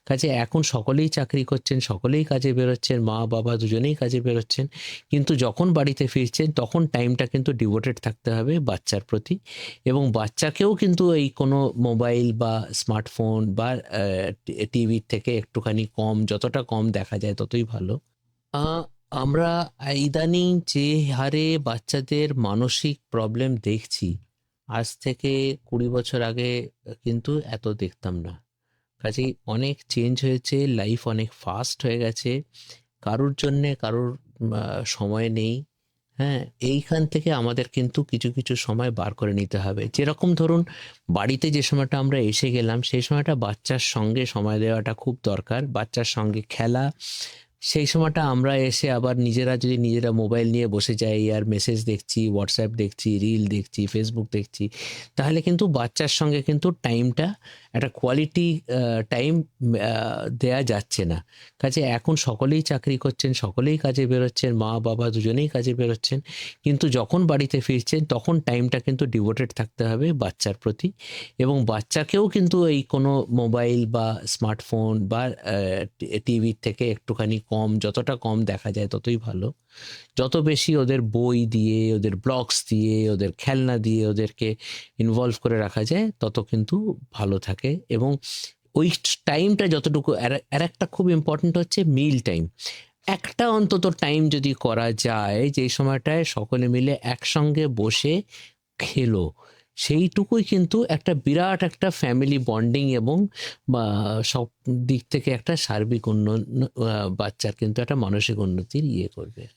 কাজে এখন সকলেই চাকরি করছেন, সকলেই কাজে বেরোচ্ছেন, মা-বাবা দুজনেই কাজে বেরোচ্ছেন। কিন্তু যখন বাড়িতে ফিরছেন তখন টাইমটা কিন্তু ডিভোটেড থাকতে হবে বাচ্চার প্রতি এবং বাচ্চাকেও কিন্তু এই কোনো মোবাইল বা স্মার্টফোন বা টিভির থেকে একটুখানি কম, যতটা কম দেখা যায় ততই ভালো। আ আমরা ইদানিং যে হারে বাচ্চাদের মানসিক প্রবলেম দেখছি, আজ থেকে ২০ বছর আগে কিন্তু এত দেখতাম না। কাজেই অনেক চেঞ্জ হয়েছে, লাইফ অনেক ফাস্ট হয়ে গেছে। কারুর জন্যে কারুর আ সময় নেই। হ্যাঁ? এইখান থেকে আমাদের কিন্তু কিছু, কিছু সময় বার করে নিতে হবে। যেরকম ধরুন বাড়িতে যে সময়টা আমরা এসে গেলাম, সেই সময়টা বাচ্চার সঙ্গে সময় দেওয়াটা খুব দরকার। বাচ্চার সঙ্গে খেলা, সেই সময়টা আমরা এসে আবার নিজেরা মোবাইল নিয়ে বসে যাই আর মেসেজ দেখছি, WhatsApp দেখছি, রিল দেখছি, Facebook দেখছি। তাহলে কিন্তু বাচ্চার সঙ্গে কিন্তু টাইমটা একটা কোয়ালিটি টাইম আ দেয়া যাচ্ছে না। কাজে এখন সকলেই চাকরি করছেন, সকলেই কাজে বেরোচ্ছেন, মা-বাবা দুজনেই কাজে বেরোচ্ছেন। কিন্তু যখন বাড়িতে ফিরছেন তখন টাইমটা কিন্তু ডিভোটেড থাকতে হবে বাচ্চার প্রতি এবং বাচ্চাকেও কিন্তু এই কোনো মোবাইল বা স্মার্টফোন বা টিভির থেকে একটুখানি কম, যতটা কম দেখা যায় ততই ভালো। যত বেশি ওদের বই দিয়ে, ওদের ব্লগস দিয়ে, ওদের খেলনা দিয়ে ওদেরকে ইনভলভ করে রাখা যায় তত কিন্তু ভালো থাকে এবং ওই টাইমটা যতটুকু আরেকটা খুব ইম্পোর্টেন্ট হচ্ছে মিল টাইম। একটা অন্তত টাইম যদি করা যায় যেই সময়টায় সকলে মিলে একসঙ্গে বসে খেলো, সেইটুকুই কিন্তু একটা বিরাট একটা ফ্যামিলি বন্ডিং এবং বা সব দিক থেকে একটা সার্বিক উন্নয়ন বাচ্চার কিন্তু একটা মানসিক উন্নতির ইয়ে করবে।